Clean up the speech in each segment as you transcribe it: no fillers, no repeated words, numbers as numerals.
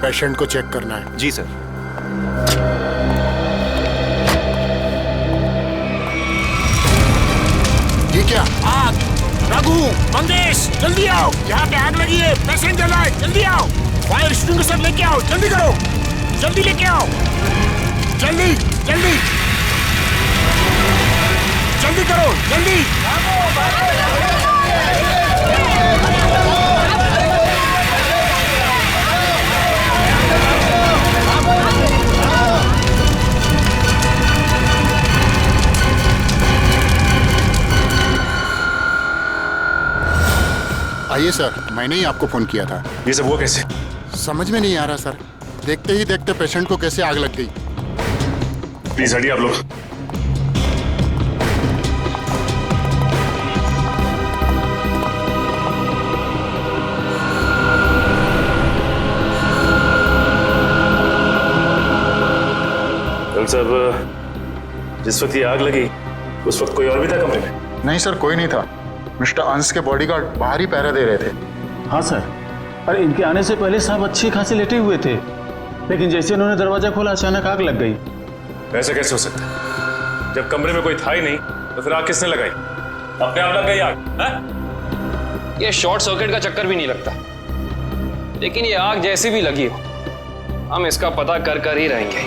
Patient को check करना है। जी सर। ये क्या? आग! रघु, मंगेश, जल्दी आओ, यहाँ पे आग लगी है, पेशेंट जला है, जल्दी आओ, फायर एक्सटिंग्विशर लेके आओ, जल्दी करो, जल्दी लेके आओ, जल्दी जल्दी जल्दी करो, जल्दी। आइए सर, मैंने ही आपको फोन किया था। ये सब हुआ कैसे? समझ में नहीं आ रहा सर, देखते ही देखते पेशेंट को कैसे आग लग गई। प्लीज हटिए आप लोग। साहब, जिस वक्त ये आग लगी उस वक्त कोई और भी था कमरे में? नहीं सर, कोई नहीं था। मिस्टर अंश के बॉडीगार्ड बाहर ही पहरा दे रहे थे। हाँ सर, अरे इनके आने से पहले साहब अच्छी खासी लेटे हुए थे, लेकिन जैसे उन्होंने दरवाजा खोला अचानक आग लग गई। ऐसा कैसे हो सकता है? जब कमरे में कोई था ही नहीं तो फिर आग किसने लगाई? अपने आप लग गई आग है? ये शॉर्ट सर्किट का चक्कर भी नहीं लगता, लेकिन ये आग जैसी भी लगी हो हम इसका पता कर ही रहेंगे।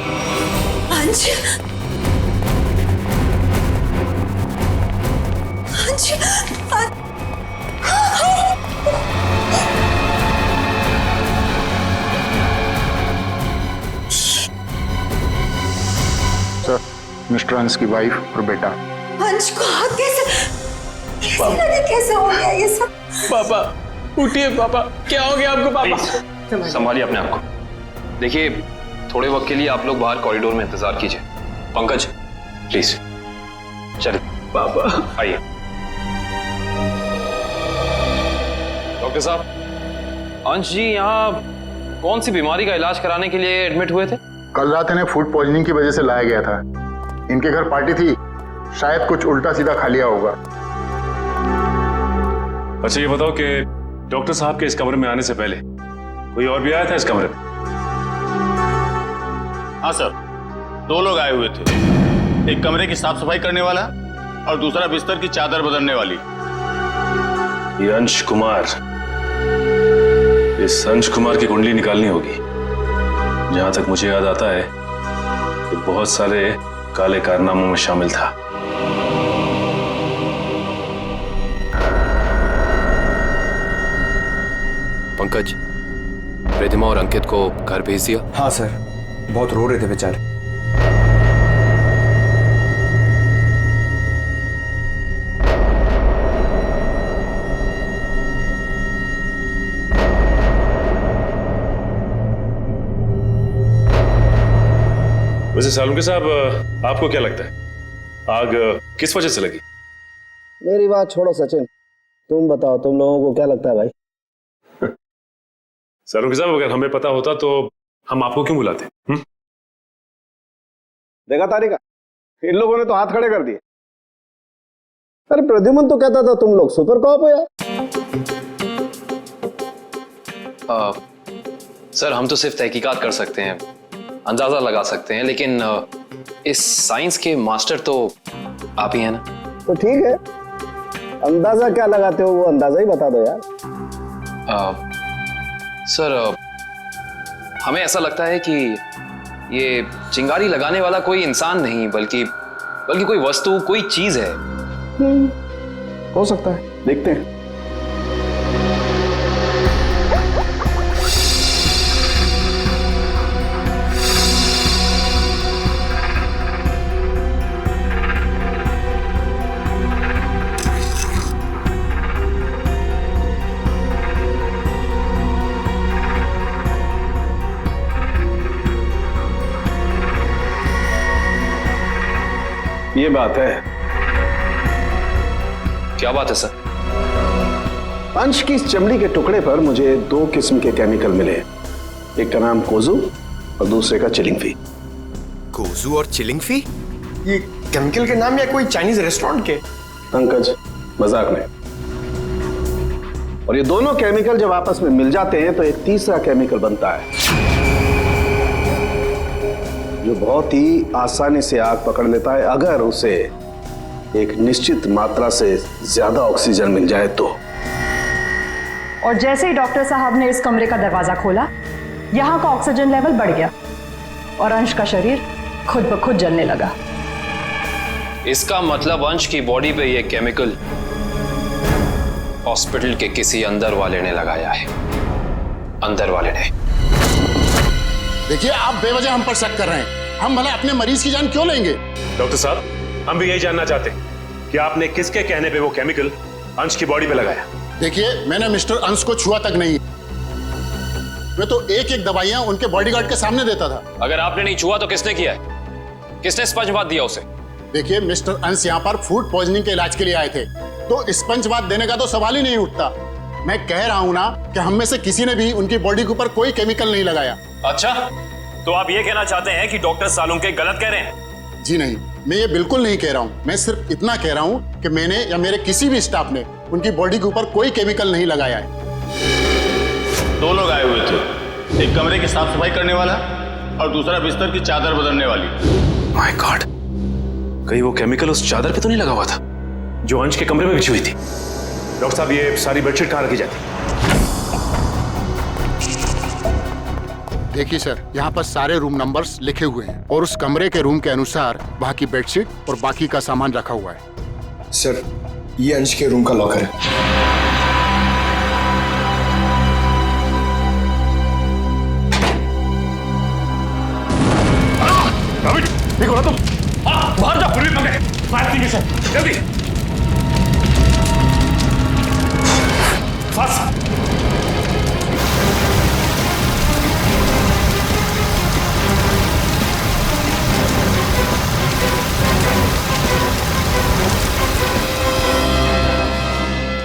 अंश, अंश, सर, मिस्टर अंश की वाइफ और बेटा। अंश को आग कैसे हो गया ये सब? पापा उठिए, पापा क्या हो गया आपको? पापा संभालिए अपने आप को। देखिए, थोड़े वक्त के लिए आप लोग बाहर कॉरिडोर में इंतजार कीजिए। पंकज प्लीज चलिए। पापा आइए। डॉक्टर साहब, अंश जी यहाँ कौन सी बीमारी का इलाज कराने के लिए एडमिट हुए थे? कल रात इन्हें फूड पॉइजनिंग की वजह से लाया गया था। इनके घर पार्टी थी, शायद कुछ उल्टा सीधा खा लिया होगा। अच्छा ये बताओ कि डॉक्टर साहब के इस कमरे में आने से पहले कोई और भी आया था इस कमरे में? हाँ सर, 2 लोग आए हुए थे। एक कमरे की साफ सफाई करने वाला और दूसरा बिस्तर की चादर बदलने वाली। ये अंश कुमार, इस अंश कुमार की कुंडली निकालनी होगी। जहां तक मुझे याद आता है कि बहुत सारे काले कारनामों में शामिल था। पंकज, रिधिमा और अंकित को घर भेज दिया? हाँ सर, बहुत रो रहे थे बेचारे। वैसे सालुंके साहब, आपको क्या लगता है आग किस वजह से लगी? मेरी बात छोड़ो सचिन, तुम बताओ, तुम लोगों को क्या लगता है भाई? सालुंके साहब, अगर हमें पता होता तो हम आपको क्यों बुलाते? देखा तारिका, इन लोगों ने तो हाथ खड़े कर दिए। अरे प्रद्युमन तो कहता था तुम लोग सुपर कॉप हो यार। सर, हम तो सिर्फ तहकीकात कर सकते हैं, अंदाजा लगा सकते हैं, लेकिन इस साइंस के मास्टर तो आप ही हैं ना। तो ठीक है, अंदाजा क्या लगाते हो वो अंदाजा ही बता दो यार। सर, हमें ऐसा लगता है कि ये चिंगारी लगाने वाला कोई इंसान नहीं बल्कि कोई वस्तु, कोई चीज है। हो सकता है, देखते हैं। ये बात है। क्या बात है सर? अंश की इस चमड़ी के टुकड़े पर मुझे 2 किस्म के केमिकल मिले। एक का नाम कोजू और दूसरे का चिलिंगफी। कोजू और चिलिंगफी? ये केमिकल के नाम या कोई चाइनीज रेस्टोरेंट के? पंकज, मजाक में। और ये दोनों केमिकल जब आपस में मिल जाते हैं तो एक तीसरा केमिकल बनता है। जो बहुत ही आसानी से आग पकड़ लेता है अगर उसे एक निश्चित मात्रा से ज्यादा ऑक्सीजन मिल जाए तो। और जैसे ही डॉक्टर साहब ने इस कमरे का दरवाजा खोला, यहाँ का ऑक्सीजन लेवल बढ़ गया और अंश का शरीर खुद ब खुद जलने लगा। इसका मतलब अंश की बॉडी पे ये केमिकल हॉस्पिटल के किसी अंदर वाले ने लगाया है। अंदर वाले ने। देखिए, आप बेवजह हम पर शक कर रहे हैं। हम भला अपने मरीज की जान क्यों लेंगे? डॉक्टर साहब, हम भी यही जानना चाहते हैं कि आपने किसके कहने पे वो केमिकल अंश की बॉडी पे लगाया। देखिए, मैंने मिस्टर अंश को छुआ तक नहीं। मैं तो एक एक दवाइयां उनके बॉडीगार्ड के सामने देता था। अगर आपने नहीं छुआ तो किसने किया है? किसने स्पंजबात दिया उसे? देखिए, मिस्टर अंश यहाँ पर फूड पॉइजनिंग के इलाज के लिए आए थे, तो स्पंजबात देने का तो सवाल ही नहीं उठता। मैं कह रहा हूँ ना कि हम में से किसी ने भी उनकी बॉडी के ऊपर कोई केमिकल नहीं लगाया। अच्छा, तो आप ये कहना चाहते हैं कि डॉक्टर सालुंके गलत कह रहे हैं? जी नहीं, मैं ये बिल्कुल नहीं कह रहा हूँ। मैं सिर्फ इतना कह रहा हूँ कि मैंने या मेरे किसी भी स्टाफ ने उनकी बॉडी के ऊपर कोई केमिकल नहीं लगाया है। दो लोग आए हुए थे, एक कमरे की साफ सफाई करने वाला और दूसरा बिस्तर की चादर बदलने वाली। माय गॉड, कहीं वो केमिकल उस चादर पे तो नहीं लगा हुआ था जो अंश के कमरे में बिछी हुई थी? डॉक्टर साहब, ये सारी बेडशीट कहाँ रखी जाती? देखिए सर, यहाँ पर सारे रूम नंबर्स लिखे हुए हैं और उस कमरे के रूम के अनुसार वहाँ की बेडशीट और बाकी का सामान रखा हुआ है। सर, ये अंश के रूम का लॉकर है। देखो ना तुम, बाहर जाओ, पूरी पकड़े, फायर कीजिए सर, जल्दी। फास्ट।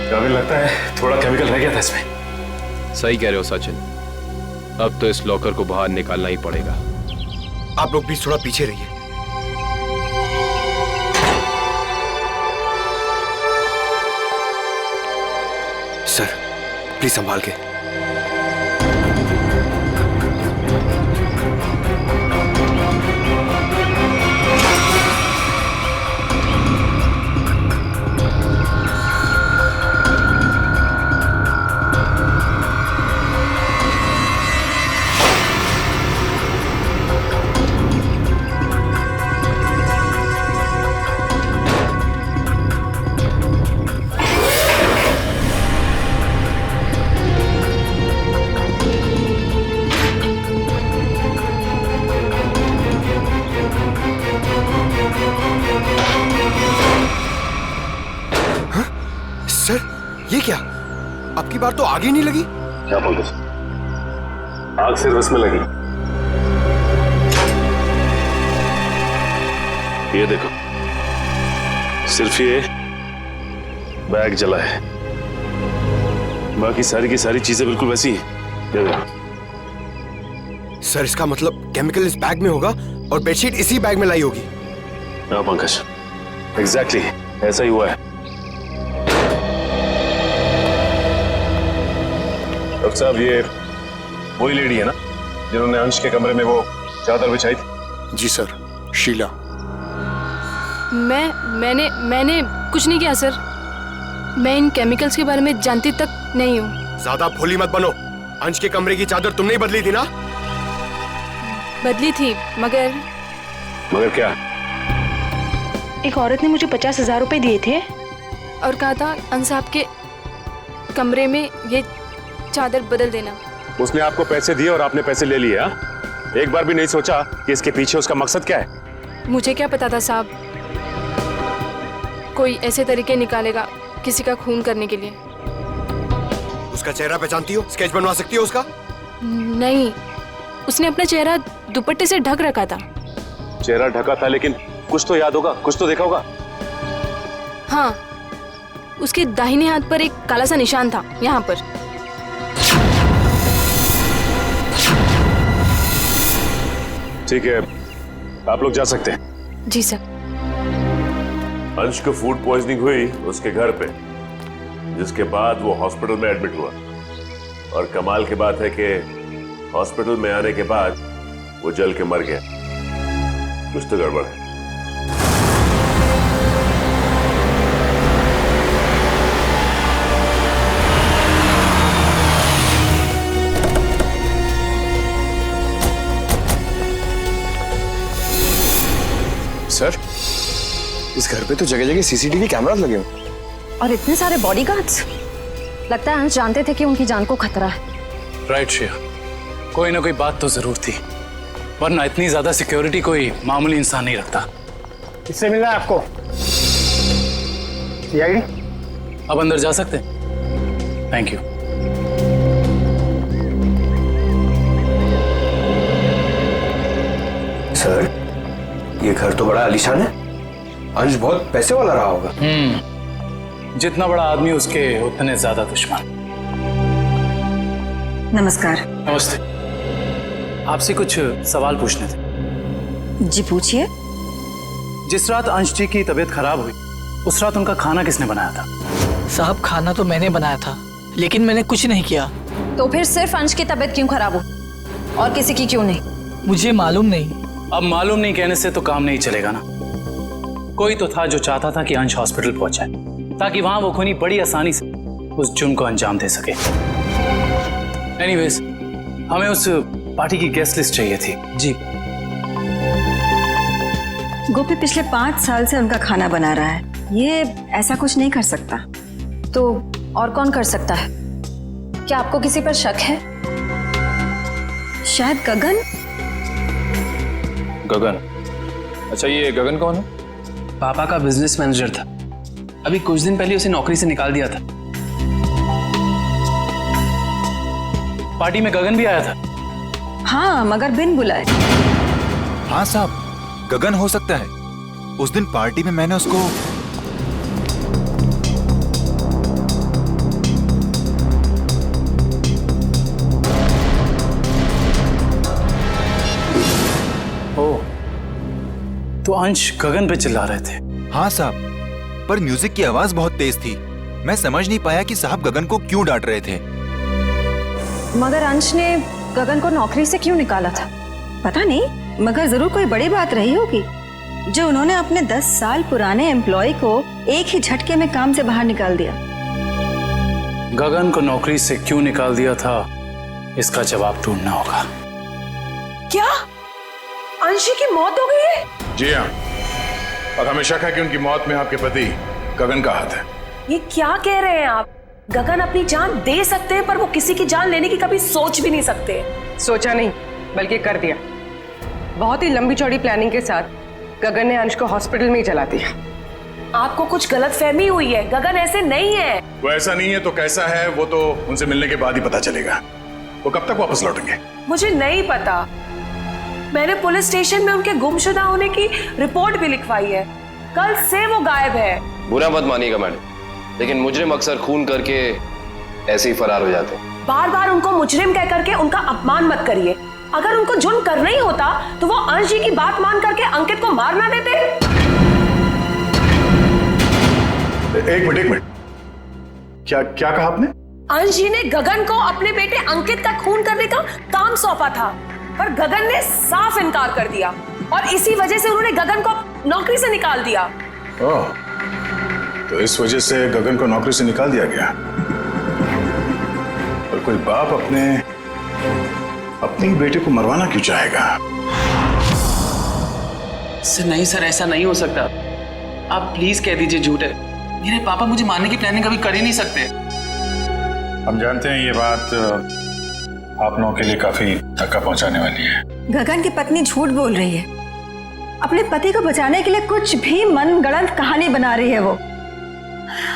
काबिल लगता है थोड़ा केमिकल रह गया था इसमें। सही कह रहे हो सचिन, अब तो इस लॉकर को बाहर निकालना ही पड़ेगा। आप लोग भी थोड़ा पीछे रहिए। सर, प्लीज संभाल के। सर, ये क्या? आपकी बार तो आग ही नहीं लगी। क्या बोल रहे? आग सिर्फ इसमें लगी। ये देखो, सिर्फ ये बैग जला है, बाकी सारी की सारी चीजें बिल्कुल वैसी हैं। ये देखो। सर, इसका मतलब केमिकल इस बैग में होगा और बेडशीट इसी बैग में लाई होगी। हाँ पंकज, एग्जैक्टली ऐसा ही हुआ है। डॉक्टर साहब, ये वही लेडी है ना जिन्होंने अंश के कमरे में वो चादर बिछाई थी? जी सर, शीला। मैंने कुछ नहीं किया सर। मैं इन केमिकल्स के बारे में जानती तक नहीं हूँ। ज्यादा भोली मत बनो। अंश के कमरे की चादर तुमने ही बदली थी ना? बदली थी, मगर क्या? एक औरत ने मुझे 50,000 रुपए दिए थे और कहा था अंश साहब के कमरे में ये चादर बदल देना। उसने आपको पैसे दिए और आपने पैसे ले लिए? एक बार भी नहीं सोचा कि इसके पीछे उसका मकसद क्या है? मुझे क्या पता था साहब, कोई ऐसे तरीके निकालेगा किसी का खून करने के लिए। उसका चेहरा पहचानती हो? स्केच बनवा सकती हो उसका? नहीं, उसने अपना चेहरा दुपट्टे से ढक रखा था। चेहरा ढका था, लेकिन कुछ तो याद होगा, कुछ तो देखा होगा। हाँ, उसके दाहिने हाथ पर एक काला सा निशान था, यहाँ पर। ठीक है, आप लोग जा सकते हैं। जी सर। अंश को फूड पॉइजनिंग हुई उसके घर पे, जिसके बाद वो हॉस्पिटल में एडमिट हुआ। और कमाल की बात है कि हॉस्पिटल में आने के बाद वो जल के मर गया। कुछ तो गड़बड़ है। सर, इस घर पे तो जगह जगह सीसीटीवी कैमरास लगे हैं और इतने सारे बॉडीगार्ड्स। लगता है अंश जानते थे कि उनकी जान को खतरा है। राइट श्रेया, कोई ना कोई बात तो जरूर थी, वरना इतनी ज्यादा सिक्योरिटी कोई मामूली इंसान नहीं रखता। किससे मिलना है आपको? सीआईडी? अब अंदर जा सकते हैं? Thank you. सर, ये घर तो बड़ा आलीशान है। अंश बहुत पैसे वाला रहा होगा। जितना बड़ा आदमी उसके उतने ज्यादा दुश्मन। नमस्कार। नमस्ते। आपसे कुछ सवाल पूछने थे। जी पूछिए। जिस रात अंश जी की तबीयत खराब हुई, उस रात उनका खाना किसने बनाया था? साहब, खाना तो मैंने बनाया था, लेकिन मैंने कुछ नहीं किया। तो फिर सिर्फ अंश की तबीयत क्यों खराब हो और किसी की क्यों नहीं? मुझे मालूम नहीं। अब मालूम नहीं कहने से तो काम नहीं चलेगा ना। कोई तो था जो चाहता था कि अंश हॉस्पिटल पहुंचाए, ताकि वहां वो खूनी बड़ी आसानी से उस जुर्म को अंजाम दे सके। एनीवेज, हमें उस पार्टी की गेस्ट लिस्ट चाहिए थी। जी। गोपी पिछले 5 साल से उनका खाना बना रहा है, ये ऐसा कुछ नहीं कर सकता। तो और कौन कर सकता है? क्या आपको किसी पर शक है? शायद गगन। गगन? अच्छा, ये गगन कौन है? पापा का बिजनेस मैनेजर था। अभी कुछ दिन पहले उसे नौकरी से निकाल दिया था। पार्टी में गगन भी आया था? हाँ, मगर बिन बुलाए। हाँ साहब, गगन हो सकता है। उस दिन पार्टी में मैंने उसको तो अंश गगन पे चिल्ला रहे थे? हाँ साहब, पर म्यूजिक की आवाज बहुत तेज थी। मैं समझ नहीं पाया कि साहब गगन को क्यों डांट रहे थे। मगर अंश ने गगन को नौकरी से क्यों निकाला था? पता नहीं, मगर जरूर कोई बड़ी बात रही होगी जो उन्होंने अपने 10 साल पुराने एम्प्लॉय को एक ही झटके में काम से बाहर निकाल दिया। गगन को नौकरी से क्यों निकाल दिया था, इसका जवाब ढूंढना होगा। क्या अंशी की मौत हो गई है? जी हाँ, और हमें शक है कि उनकी मौत में आपके पति गगन का हाथ है। ये क्या कह रहे हैं आप? गगन अपनी जान दे सकते हैं, पर वो किसी की जान लेने की कभी सोच भी नहीं सकते। सोचा नहीं, बल्कि कर दिया। बहुत ही लंबी चौड़ी प्लानिंग के साथ गगन ने अंश को हॉस्पिटल में ही जला दिया। आपको कुछ गलतफहमी हुई है, गगन ऐसे नहीं है। वो ऐसा नहीं है तो कैसा है, वो तो उनसे मिलने के बाद ही पता चलेगा। वो कब तक वापस लौटेंगे? मुझे नहीं पता। मैंने पुलिस स्टेशन में उनके गुमशुदा होने की रिपोर्ट भी लिखवाई है। कल से वो गायब है। बुरा मत मानिएगा मैडम, लेकिन मुजरिम अक्सर खून करके ऐसे ही फरार हो जाते हैं। बार बार उनको मुजरिम कह करके उनका अपमान मत करिए। अगर उनको जुर्म करना ही होता तो वो अंश जी की बात मान करके अंकित को मार ना देते। एक मिनट, क्या कहा आपने? अंश जी ने गगन को अपने बेटे अंकित का खून करने का काम सौंपा था, पर गगन ने साफ इनकार कर दिया और इसी वजह से उन्होंने गगन को नौकरी से निकाल दिया। ओह, तो इस वजह से गगन को नौकरी से निकाल दिया गया। और कोई बाप अपने बेटे को मरवाना क्यों चाहेगा? सर नहीं सर, ऐसा नहीं हो सकता। आप प्लीज कह दीजिए झूठ है। मेरे पापा मुझे मारने की प्लानिंग कभी कर ही नहीं सकते। हम जानते हैं ये बात आप लोगों के लिए काफी धक्का पहुंचाने वाली है। गगन की पत्नी झूठ बोल रही है। अपने पति को बचाने के लिए कुछ भी मनगढ़ंत कहानी बना रही है वो।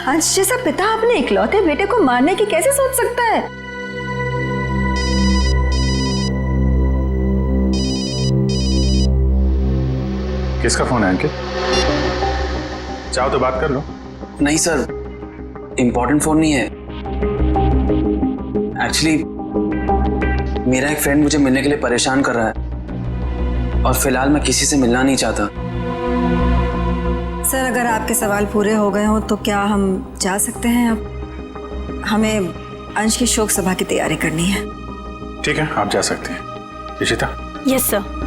अंश जैसा पिता अपने इकलौते बेटे को मारने की कैसे सोच सकता है? किसका फोन है अंकित? चाहो तो बात कर लो। नहीं सर, इंपॉर्टेंट फोन नहीं है। एक्चुअली मेरा एक फ्रेंड मुझे मिलने के लिए परेशान कर रहा है और फिलहाल मैं किसी से मिलना नहीं चाहता। सर, अगर आपके सवाल पूरे हो गए हो तो क्या हम जा सकते हैं? अब हमें अंश की शोक सभा की तैयारी करनी है। ठीक है, आप जा सकते हैं। इशिता? Yes sir.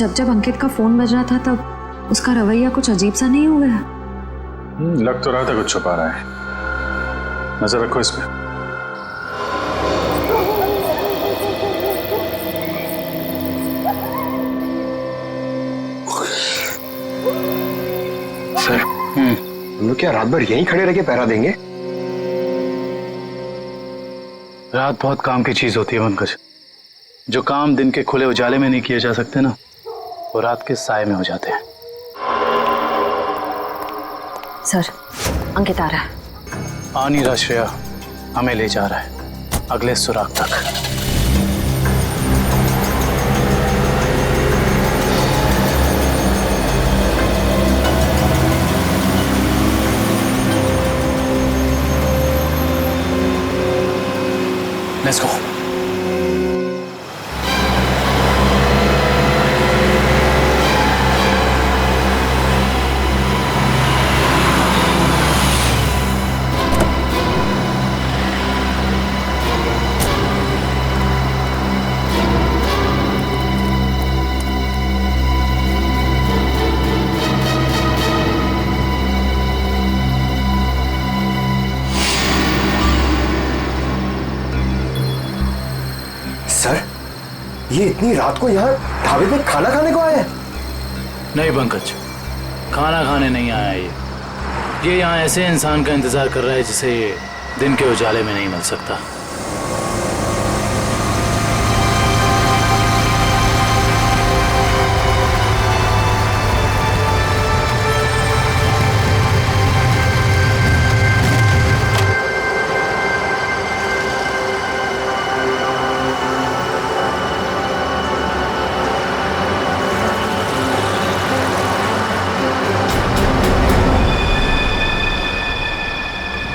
जब जब अंकित का फोन बज रहा था तब उसका रवैया कुछ अजीब सा नहीं हो गया? लग तो रहा था कुछ छुपा रहा है। नजर रखो इस पे। सर, हम लोग क्या रात भर यहीं खड़े रह के पहरा देंगे? रात बहुत काम की चीज होती है पंकज। जो काम दिन के खुले उजाले में नहीं किए जा सकते ना, वो रात के साए में हो जाते हैं। सर, अंकित आ रहा है। आ नहीं रहा श्रेया, हमें ले जा रहा है अगले सुराग तक। Let's go. सर, ये इतनी रात को यहाँ ढाबे पे खाना खाने को आया है? नहीं पंकज, खाना खाने नहीं आया ये यहाँ ऐसे इंसान का इंतजार कर रहा है जिसे ये दिन के उजाले में नहीं मिल सकता।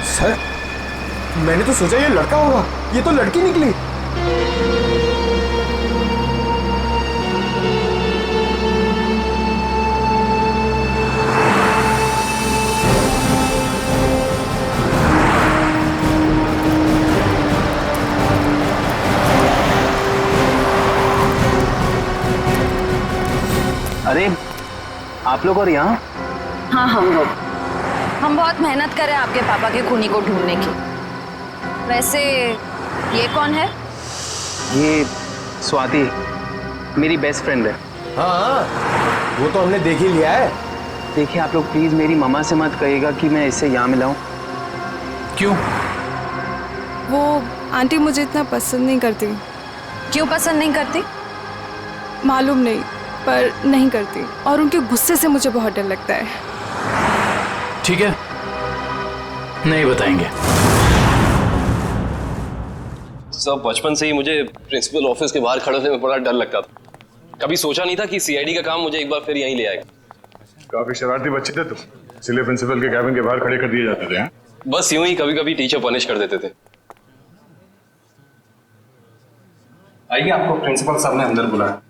सर, मैंने तो सोचा ये लड़का होगा, ये तो लड़की निकली। अरे आप लोग और यहाँ? हाँ हम लोग, हम बहुत मेहनत कर रहे हैं आपके पापा के खूनी को ढूंढने की। वैसे ये कौन है? ये स्वाति, मेरी बेस्ट फ्रेंड है। हाँ, वो तो हमने देख ही लिया है। देखिए आप लोग प्लीज मेरी मामा से मत कहिएगा कि मैं इससे यहाँ मिलाऊं। क्यों? वो आंटी मुझे इतना पसंद नहीं करती। क्यों पसंद नहीं करती? मालूम नहीं, पर नहीं करती, और उनके गुस्से से मुझे बहुत डर लगता है। ठीक है, नहीं बताएंगे। सब बचपन से ही मुझे प्रिंसिपल ऑफिस के बाहर खड़े होने में बड़ा डर लगता था। कभी सोचा नहीं था कि सीआईडी का काम मुझे एक बार फिर यहीं ले आएगा। काफी शरारती बच्चे थे तुम, इसलिए प्रिंसिपल के कैबिन के बाहर खड़े कर दिए जाते थे। बस यूं ही कभी कभी टीचर पनिश कर देते थे। आइए, आपको प्रिंसिपल साहब ने अंदर बुलाया।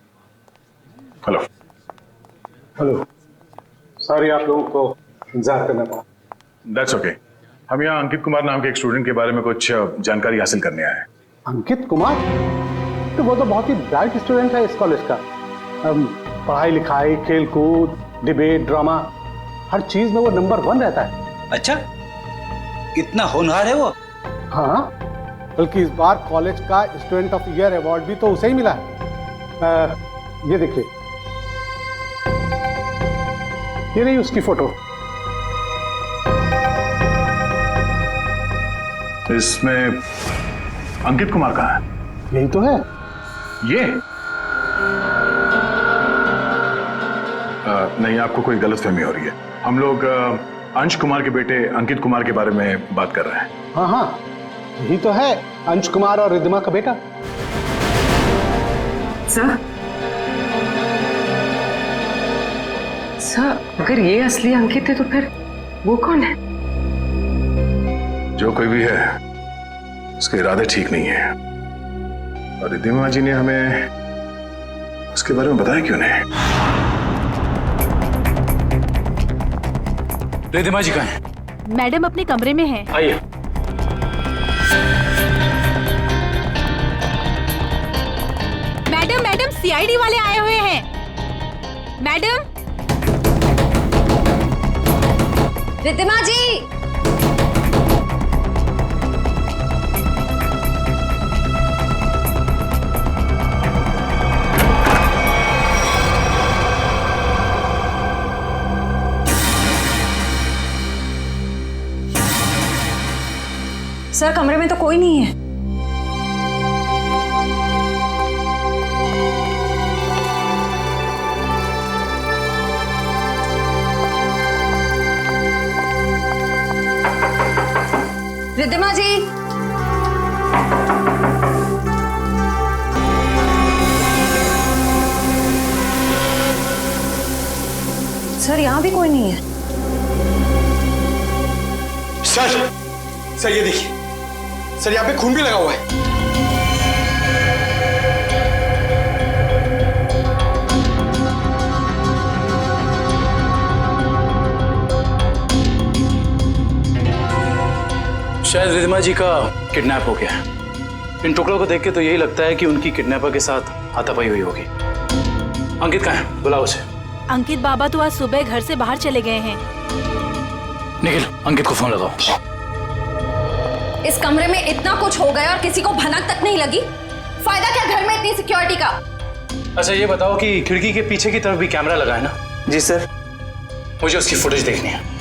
हेलो। हेलो, सॉरी आप लोगों को इंतजार करना पड़ा। That's okay. हम यहाँ अंकित कुमार नाम के एक स्टूडेंट के बारे में कुछ जानकारी हासिल करने आए हैं। अंकित कुमार? तो वो तो बहुत ही ब्राइट स्टूडेंट है इस कॉलेज का। पढ़ाई लिखाई, खेल कूद, डिबेट, ड्रामा, हर चीज में वो नंबर 1 रहता है। अच्छा, इतना होनहार है वो? हाँ, बल्कि इस बार कॉलेज का स्टूडेंट ऑफ ईयर अवार्ड भी तो उसे ही मिला है। ये देखिए, ये रही उसकी फोटो। इसमें अंकित कुमार कहाँ है? यही तो है। ये नहीं, आपको कोई गलतफहमी हो रही है। हम लोग अंश कुमार के बेटे अंकित कुमार के बारे में बात कर रहे हैं। हाँ हाँ, यही तो है, अंश कुमार और रिद्धिमा का बेटा। सर, अगर ये असली अंकित है तो फिर वो कौन है? जो कोई भी है, उसके इरादे ठीक नहीं है, और रिद्धिमा जी ने हमें उसके बारे में बताया क्यों नहीं? रिद्धिमा जी कहाँ हैं? मैडम अपने कमरे में हैं। आइए। मैडम, सीआईडी वाले आए हुए हैं। मैडम, रिद्धिमा जी। सर कमरे में तो कोई नहीं है। रिद्धिमा जी। सर यहाँ भी कोई नहीं है। सर ये देखिए, सर यहाँ पे खून भी लगा हुआ है। शायद रिद्धिमा जी का किडनैप हो गया है। इन टुकड़ों को देख के तो यही लगता है कि उनकी किडनैपर के साथ हाथापाई हुई होगी। अंकित कहाँ है? बुलाओ उसे। अंकित बाबा तो आज सुबह घर से बाहर चले गए हैं। निखिल, अंकित को फोन लगाओ। इस कमरे में इतना कुछ हो गया और किसी को भनक तक नहीं लगी। फायदा क्या घर में इतनी सिक्योरिटी का? अच्छा ये बताओ कि खिड़की के पीछे की तरफ भी कैमरा लगा है ना? जी सर। मुझे उसकी फुटेज देखनी है।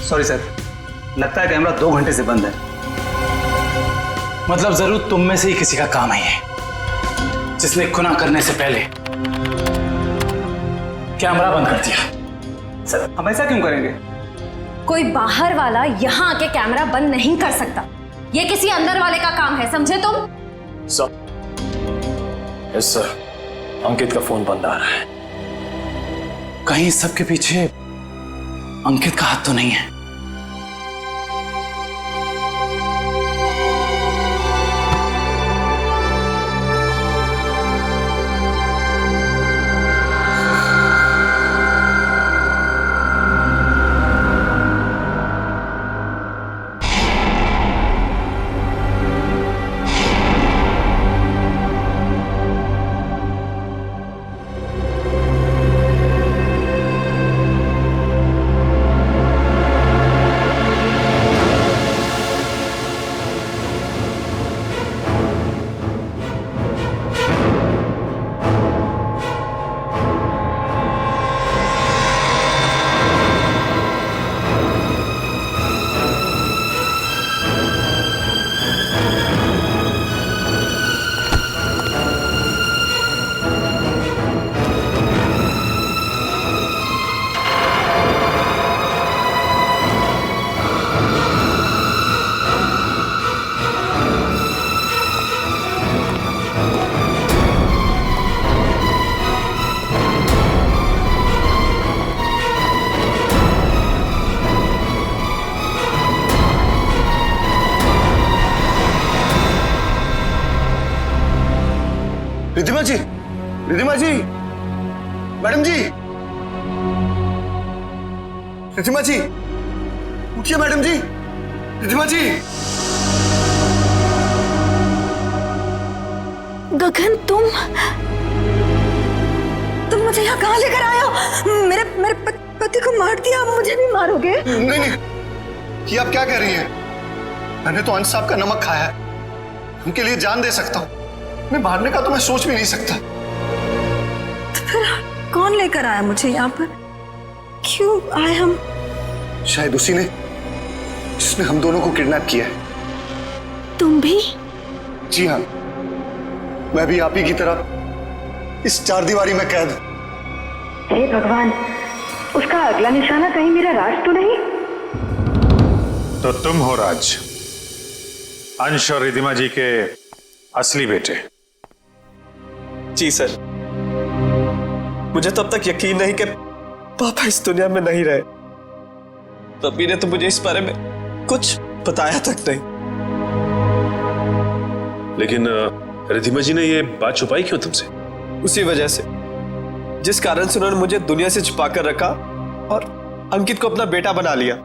सॉरी सर, लगता है कैमरा 2 घंटे से बंद है। मतलब जरूर तुम में से ही किसी का काम है ये, जिसने गुनाह करने से पहले कैमरा बंद कर दिया। सर हम ऐसा क्यों करेंगे? कोई बाहर वाला यहाँ आके कैमरा बंद नहीं कर सकता। ये किसी अंदर वाले का काम है, समझे तुम? यस सर, अंकित का फोन बंद आ रहा है। कहीं सबके पीछे अंकित का हाथ तो नहीं है? रिद्धिमा जी, रिद्धिमा जी, मैडम जी, रिद्धिमा जी, उठिए मैडम जी, रिद्धिमा जी। गगन तुम मुझे यहाँ कहाँ लेकर आए हो? मेरे पति को मार दिया, आप मुझे भी मारोगे? नहीं नहीं, ये आप क्या कह रही हैं? मैंने तो अंश साहब का नमक खाया है, उनके लिए जान दे सकता हूँ। मैं मारने का तो मैं सोच भी नहीं सकता। तो फिर कौन लेकर आया मुझे यहाँ पर? क्यों आए हम? शायद उसी ने जिसने हम दोनों को किडनैप किया है। तुम भी? जी हाँ, मैं भी आप ही की तरह इस चारदीवारी में कैद हूं। हे भगवान, उसका अगला निशाना कहीं मेरा राज तो नहीं? तो तुम हो राज, अंश और रिद्धिमा जी के असली बेटे। जी सर, मुझे तब तक यकीन नहीं कि पापा इस दुनिया में नहीं रहे। पप्पी ने तो मुझे इस बारे में कुछ बताया तक नहीं। लेकिन रिद्धिमा जी ने ये बात छुपाई क्यों तुमसे? उसी वजह से जिस कारण से उन्होंने मुझे दुनिया से छुपा कर रखा और अंकित को अपना बेटा बना लिया।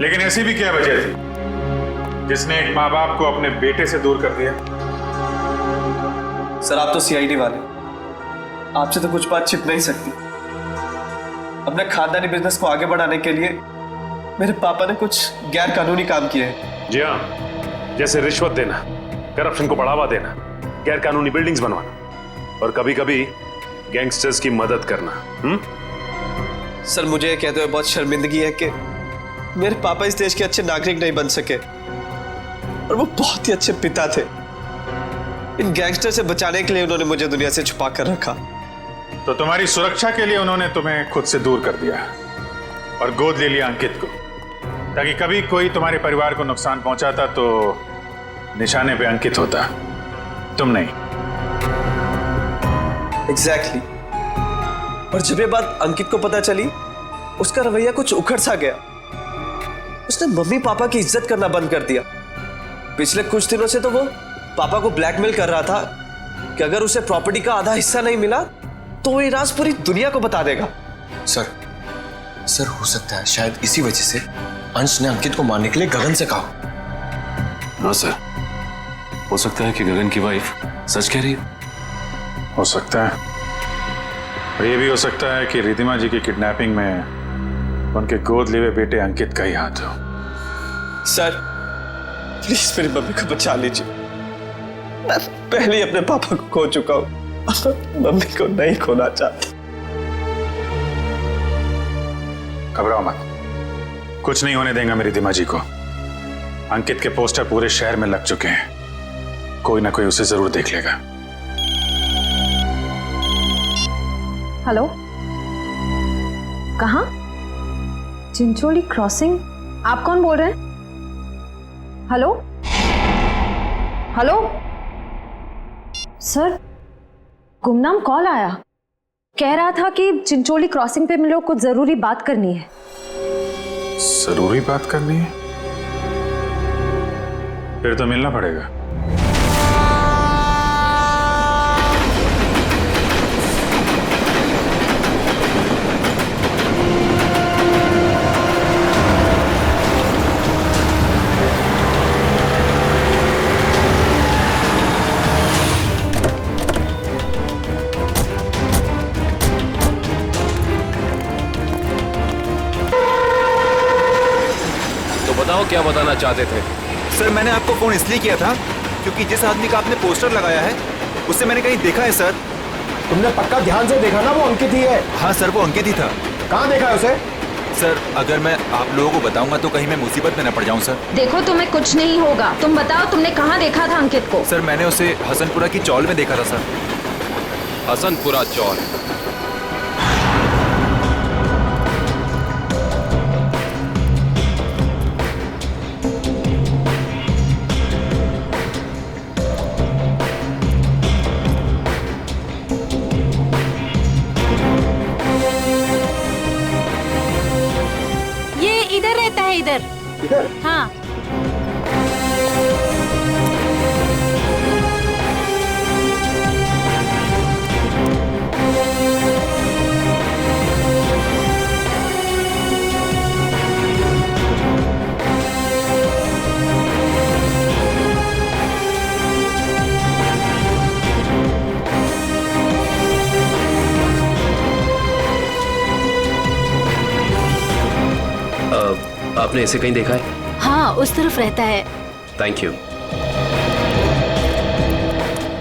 लेकिन ऐसी भी क्या वजह थी जिसने एक माँ बाप को अपने बेटे से दूर कर दिया? सर आप तो सीआईडी वाले, आपसे तो कुछ बात छिप नहीं सकती। अपने खानदानी बिजनेस को आगे बढ़ाने के लिए मेरे पापा ने कुछ गैर कानूनी काम किए हैं। जी हाँ, जैसे रिश्वत देना, करप्शन को बढ़ावा देना, गैर कानूनी बिल्डिंग्स बनवाना और कभी कभी गैंगस्टर्स की मदद करना। सर मुझे कहते हुए बहुत शर्मिंदगी है कि मेरे पापा इस देश के अच्छे नागरिक नहीं बन सके और वो बहुत ही अच्छे पिता थे। इन गैंगस्टर से बचाने के लिए उन्होंने मुझे दुनिया से छुपा कर रखा। तो तुम्हारी सुरक्षा के लिए उन्होंने तुम्हें खुद से दूर कर दिया और गोद ले लिया अंकित को, ताकि कभी कोई तुम्हारे परिवार को नुकसान पहुंचाता तो निशाने पे अंकित होता, तुम नहीं। एग्जैक्टली। और जब ये बात अंकित को पता चली, उसका रवैया कुछ उखड़ सा गया। उसने मम्मी पापा की इज्जत करना बंद कर दिया। पिछले कुछ दिनों से तो वो पापा को ब्लैकमेल कर रहा था कि अगर उसे प्रॉपर्टी का आधा हिस्सा नहीं मिला तो वो ये राज पूरी दुनिया को बता देगा। सर हो सकता है शायद इसी वजह से अंश ने अंकित को मारने के लिए गगन से कहा। हाँ सर, हो सकता है कि गगन की वाइफ सच कह रही हो सकता है। और ये भी हो सकता है कि रिधिमा जी की किडनैपिंग में उनके गोद लिए हुए बेटे अंकित का ही हाथ हो। सर प्लीज मेरी मम्मी को बचा लीजिए। मैं पहले ही अपने पापा को खो चुका हूं, मम्मी को नहीं खोना चाहता। घबराओ मत, कुछ नहीं होने देंगे मेरी रिधिमा जी को। अंकित के पोस्टर पूरे शहर में लग चुके हैं, कोई ना कोई उसे जरूर देख लेगा। हेलो, कहाँ? चिंचोली क्रॉसिंग? आप कौन बोल रहे हैं? हेलो हेलो सर, गुमनाम कॉल आया, कह रहा था कि चिंचोली क्रॉसिंग पे मिलो, कुछ जरूरी बात करनी है। जरूरी बात करनी है? फिर तो मिलना पड़ेगा। बताओ क्या बताना चाहते थे? सर मैंने आपको फोन इसलिए किया था क्योंकि जिस आदमी का आपने पोस्टर लगाया है उसे मैंने कहीं देखा है सर। तुमने पक्का ध्यान से देखा ना? वो अंकित ही है। हाँ सर, वो अंकित ही था। कहाँ देखा है उसे? सर अगर मैं आप लोगों को बताऊंगा तो कहीं मैं मुसीबत में न पड़ जाऊं सर। देखो तुम्हें कुछ नहीं होगा, तुम बताओ तुमने कहाँ देखा था अंकित को? सर मैंने उसे हसनपुरा की चौल में देखा था सर। हसनपुरा चौल? इधर? हाँ। आपने इसे कहीं देखा है? हाँ, उस तरफ रहता है। Thank you.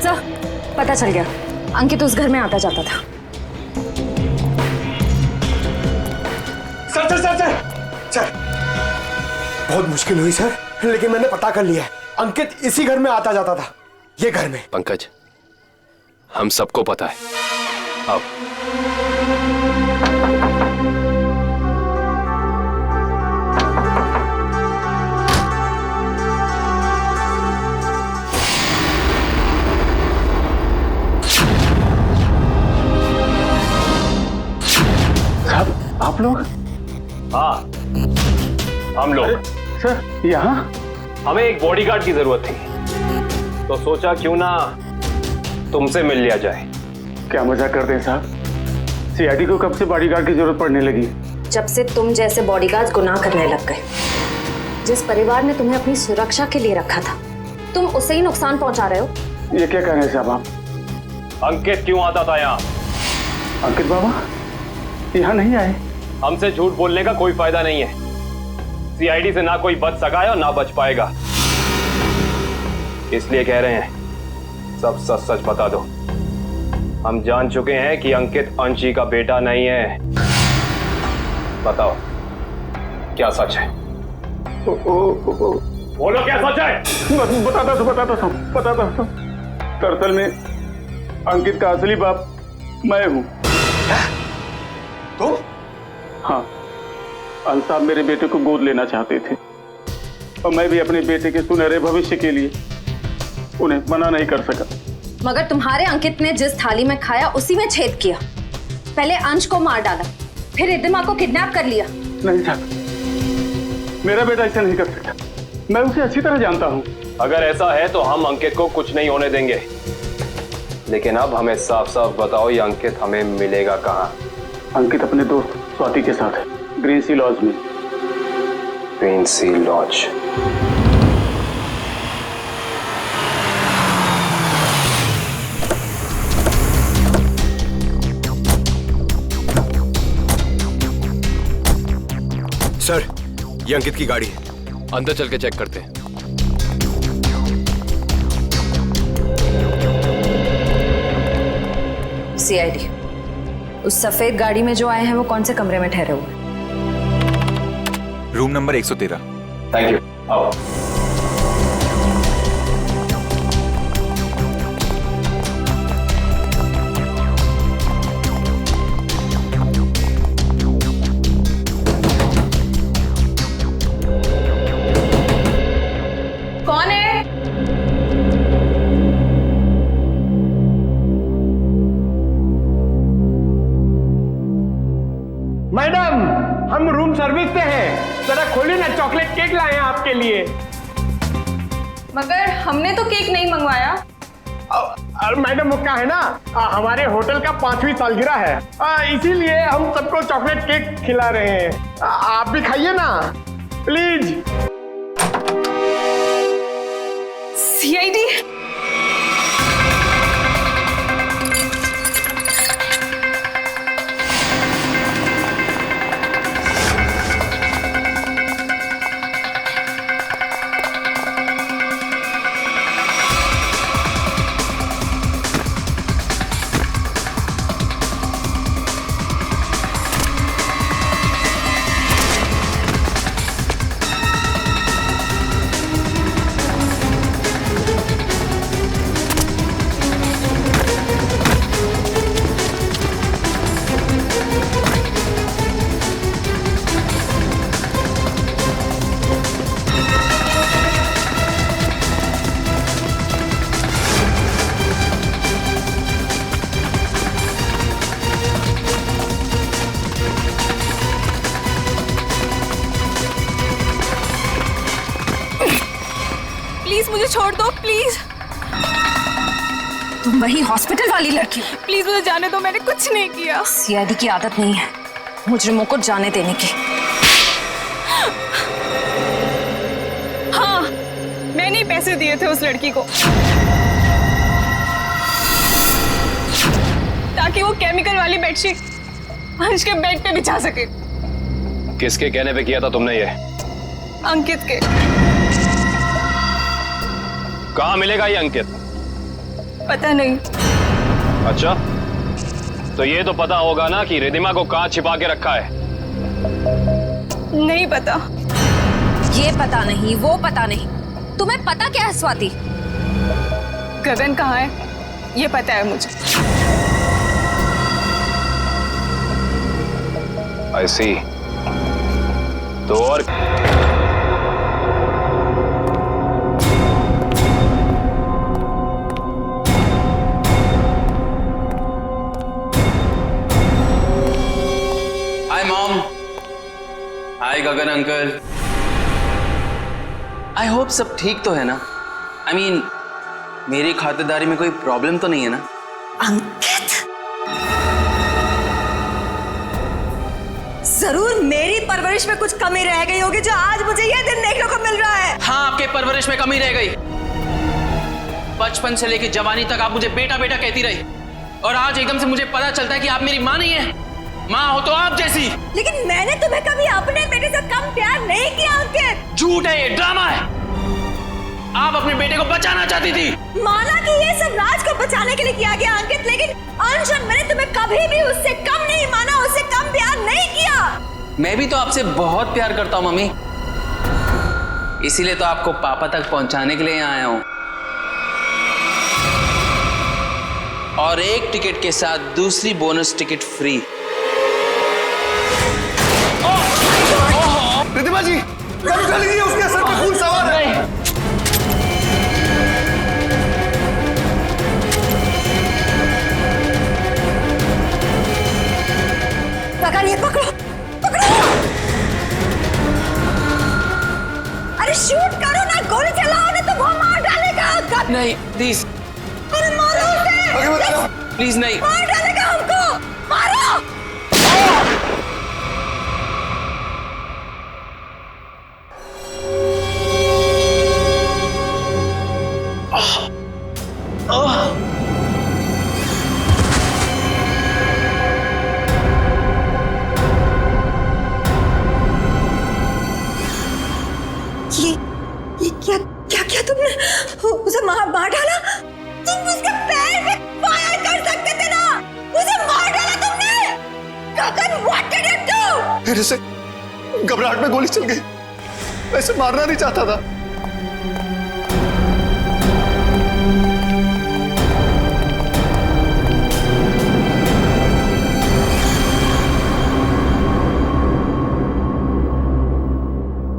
सर, पता चल गया, अंकित उस घर में आता जाता था। Sir sir sir sir sir, बहुत मुश्किल हुई सर, लेकिन मैंने पता कर लिया है, अंकित इसी घर में आता जाता था, ये घर में। पंकज, हम सबको पता है। अब आप लोग? हाँ, हम लोग। सर यहाँ? हमें एक बॉडीगार्ड की जरूरत थी, तो सोचा क्यों ना तुमसे मिल लिया जाए। क्या मजाक करते हैं साहब? सीआईडी को कब से बॉडीगार्ड की जरूरत पड़ने लगी? जब से तुम जैसे बॉडीगार्ड गुनाह करने लग गए। जिस परिवार ने तुम्हें अपनी सुरक्षा के लिए रखा था, तुम उसे ही नुकसान पहुंचा रहे हो। ये क्या कह रहे हैं साहब आप? अंकित क्यों आता था यहाँ? अंकित बाबा यहाँ नहीं आए। हमसे झूठ बोलने का कोई फायदा नहीं है। सीआईडी से ना कोई बच सका है और ना बच पाएगा, इसलिए कह रहे हैं सब सच सच बता दो। हम जान चुके हैं कि अंकित अंशी का बेटा नहीं है। बताओ क्या सच है? बोलो क्या सच है? बताता हूँ। दरअसल में अंकित का असली बाप मैं हूँ। तुम? हाँ, अंश साहब मेरे बेटे को गोद लेना चाहते थे और मैं भी अपने बेटे के सुनहरे भविष्य के लिए उन्हें मना नहीं कर सका। मगर तुम्हारे अंकित ने जिस थाली में खाया उसी में छेद किया। पहले अंश को मार डाला, फिर रिद्धिमा को किडनैप कर लिया। नहीं साहब, मेरा बेटा ऐसा नहीं कर सकता। मैं उसे अच्छी तरह जानता हूँ। अगर ऐसा है तो हम अंकित को कुछ नहीं होने देंगे, लेकिन अब हमें साफ साफ बताओ ये अंकित हमें मिलेगा कहाँ? अंकित अपने दोस्त स्वाति के साथ है, ग्रीन सी लॉज में। ग्रीन सी लॉज? सर, ये अंकित की गाड़ी है। अंदर चल के चेक करते हैं। सीआईडी, उस सफेद गाड़ी में जो आए हैं वो कौन से कमरे में ठहरे हुए? Room number 113। Thank you. आओ। कौन है? मैडम, हम रूम सर्विस से हैं। जरा खोलिए ना, चॉकलेट केक लाए हैं आपके लिए। मगर हमने तो केक नहीं मंगवाया। मैडम वो क्या है ना, हमारे होटल का 5वीं सालगिरह है, इसीलिए हम सबको चॉकलेट केक खिला रहे हैं। आप भी खाइए ना प्लीज। सीआईडी? प्लीज मुझे छोड़ दो, प्लीज। तुम वही हॉस्पिटल वाली लड़की हो? प्लीज मुझे जाने दो, मैंने कुछ नहीं किया। सीआईडी की आदत नहीं है मुजरिमों को जाने देने की। हाँ, मैंने ही पैसे दिए थे उस लड़की को ताकि वो केमिकल वाली बेडशीट अंश के बेड पे बिछा सके। किसके कहने पे किया था तुमने ये? अंकित के। कहाँ मिलेगा ये अंकित? पता नहीं। अच्छा, तो ये तो पता होगा ना कि रिद्धिमा को कहाँ छिपा के रखा है? नहीं पता। ये पता नहीं, वो पता नहीं, तुम्हें पता क्या है स्वाति? गगन कहाँ है ये पता है मुझे। I see। तो और hi mom. Hi Gagan uncle. I hope सब ठीक तो है ना? आई मीन मेरी खातिरदारी में कोई प्रॉब्लम तो नहीं है ना? अंकित, जरूर मेरी परवरिश में कुछ कमी रह गई होगी जो आज मुझे ये दिन देखने को मिल रहा है। हाँ, आपके परवरिश में कमी रह गई। बचपन से लेकर जवानी तक आप मुझे बेटा बेटा कहती रही, और आज एकदम से मुझे पता चलता है कि आप मेरी माँ नहीं है। माँ हो तो आप जैसी। लेकिन मैंने तुम्हें कभी अपने बेटे से कम प्यार नहीं किया अंकित। झूठ है, ये ड्रामा है। आप अपने बेटे को बचाना चाहती थी। माना कि ये सब राज को बचाने के लिए किया गया अंकित, लेकिन अंशन मैंने तुम्हें कभी भी उससे कम नहीं माना, उससे कम प्यार नहीं किया। मैं भी तो आपसे बहुत प्यार करता हूँ मम्मी, इसीलिए तो आपको पापा तक पहुंचाने के लिए यहाँ आया हूँ। और एक टिकट के साथ दूसरी बोनस टिकट फ्री। रिद्धिमा जी, उठा लीजिए, उसके सर पे खून सवार है। गगन, ये पकड़ो, पकड़ो। अरे शूट करो ना, गोली चलाओ ना, तो वो मार डालेगा। नहीं प्लीज, अरे मारो उसे। प्लीज नहीं, मार डालेगा हमको, मारो। ये क्या क्या क्या तुमने उसे मार डाला? तुम उसके पैर पे फायर कर सकते थे ना, उसे मार डाला तुमने। गगन, व्हाट डिड यू डू? मेरे से घबराहट में गोली चल गई, वैसे मारना नहीं चाहता था।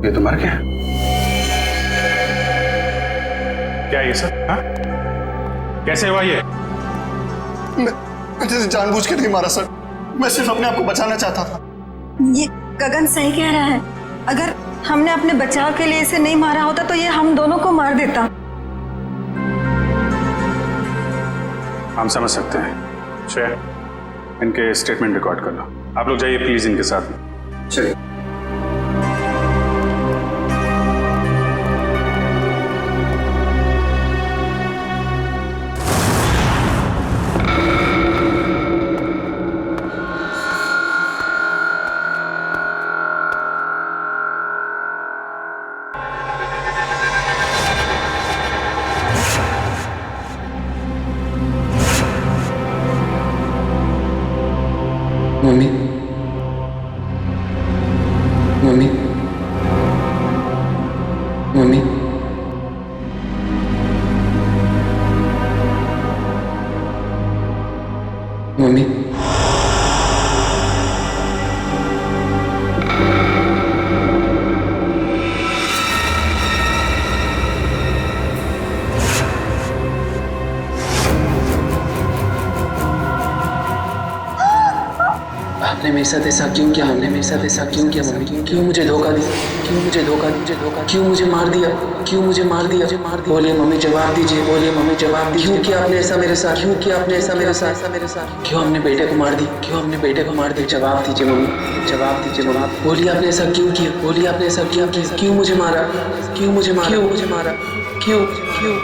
ये तो मर गया क्या ये सब? हाँ? कैसे हुआ ये? मैं जैसे जानबूझ के नहीं मारा सर, मैं सिर्फ अपने आप को बचाना चाहता था। ये गगन सही कह रहा है, अगर हमने अपने बचाव के लिए इसे नहीं मारा होता तो ये हम दोनों को मार देता। हम समझ सकते हैं। श्रेया, इनके स्टेटमेंट रिकॉर्ड कर लो। आप लोग जाइए प्लीज इनके साथ में। चलिए। मम्मी, मम्मी, मम्मी, मम्मी, आपने मेरे साथ ऐसा क्यों किया? हमने मेरे साथ ऐसा क्यों किया मम्मी? क्यों मुझे धोखा दिया? क्यों मुझे धोखा क्यों मुझे मार दिया? क्यों मुझे मार दिया? बोलिए मम्मी, जवाब दीजिए। बोलिए मम्मी, जवाब दीजिए। क्यों किया आपने ऐसा मेरे साथ? क्यों किया आपने ऐसा मेरे साथ? क्यों हमने बेटे को मार दी? क्यों हमने बेटे को मार दिया? जवाब दीजिए मम्मी, जवाब दीजिए मम्मी। बोलिए आपने ऐसा क्यों किया? बोलिए आपने ऐसा क्यों किया? क्यों मुझे मारा? क्यों मुझे मारा? क्यों मुझे मारा? क्यों क्यों?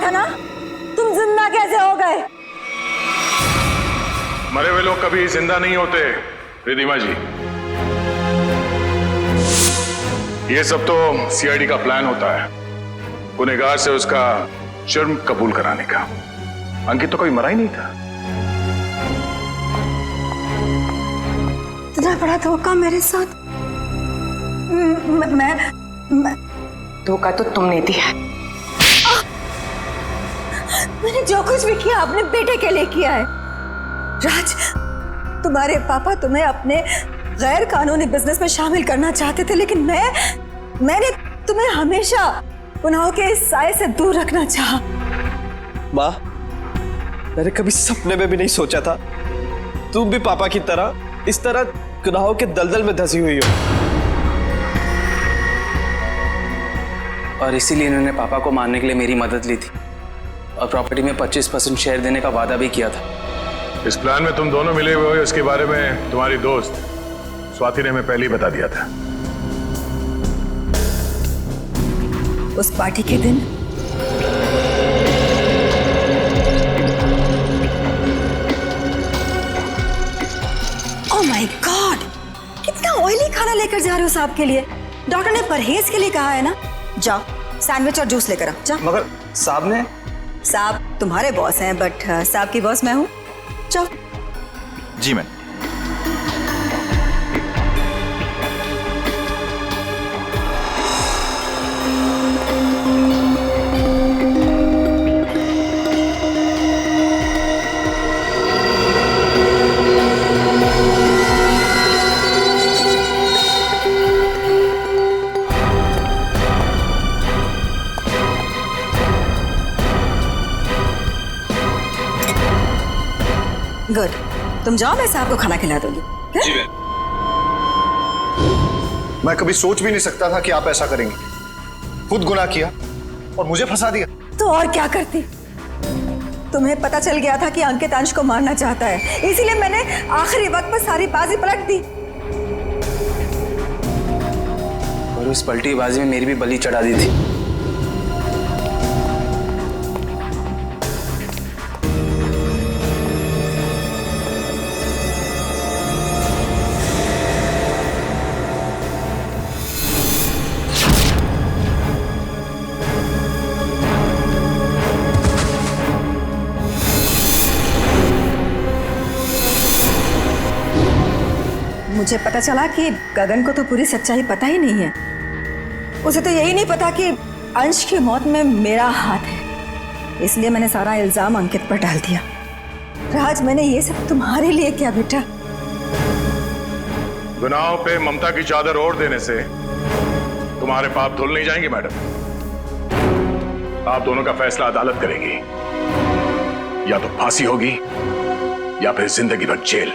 था ना, तुम जिंदा कैसे हो गए? मरे हुए लोग कभी जिंदा नहीं होते रिधिमा जी। ये सब तो सीआईडी का प्लान होता है, गुनहगार से उसका जुर्म कबूल कराने का। अंकित तो कभी मरा ही नहीं था। इतना बड़ा धोखा मेरे साथ। मैं धोखा तो तुमने दिया। मैंने जो कुछ भी किया अपने बेटे के लिए किया है। राज, तुम्हारे पापा तुम्हें अपने गैर कानूनी बिजनेस में शामिल करना चाहते थे, लेकिन मैंने तुम्हें हमेशा गुनाहों के इस साए से दूर रखना चाहा। माँ, मैंने कभी सपने में भी नहीं सोचा था तुम भी पापा की तरह इस तरह गुनाहों के दलदल में धंसी हुई हो। और इसीलिए इन्होंने पापा को मारने के लिए मेरी मदद ली थी और प्रॉपर्टी में 25% शेयर देने का वादा भी किया था। इस प्लान में तुम दोनों मिले हुए हो, इसके बारे में तुम्हारी दोस्त स्वाति ने हमें पहले ही बता दिया था। उस पार्टी के दिन ओह माय गॉड, कितना ऑयली खाना लेकर जा रहे हो साहब के लिए? डॉक्टर ने परहेज के लिए कहा है ना। जाओ सैंडविच और जूस लेकर आओ। जाओ। मगर साहब ने? साहब तुम्हारे बॉस हैं, बट साहब की बॉस मैं हूँ। जाओ। जी मैम। गुड, तुम जाओ, मैं साहब को खाना खिला दूंगी। जी मैम। मैं कभी सोच भी नहीं सकता था कि आप ऐसा करेंगे। खुद गुनाह किया और मुझे फंसा दिया। तो और क्या करती? तुम्हें पता चल गया था कि अंकित अंश को मारना चाहता है, इसीलिए मैंने आखिरी वक्त पर सारी बाजी पलट दी। और उस पलटी बाजी में मेरी भी बलि चढ़ा दी थी। मुझे पता चला कि गगन को तो पूरी सच्चाई पता ही नहीं है। उसे तो यही नहीं पता कि अंश की मौत में मेरा हाथ है, इसलिए मैंने सारा इल्जाम अंकित पर डाल दिया। राज, मैंने ये सब तुम्हारे लिए किया बेटा। गुनाहों पे ममता की चादर ओढ़ देने से तुम्हारे पाप धुल नहीं जाएंगे मैडम। आप दोनों का फैसला अदालत करेगी, या तो फांसी होगी या फिर जिंदगी भर जेल।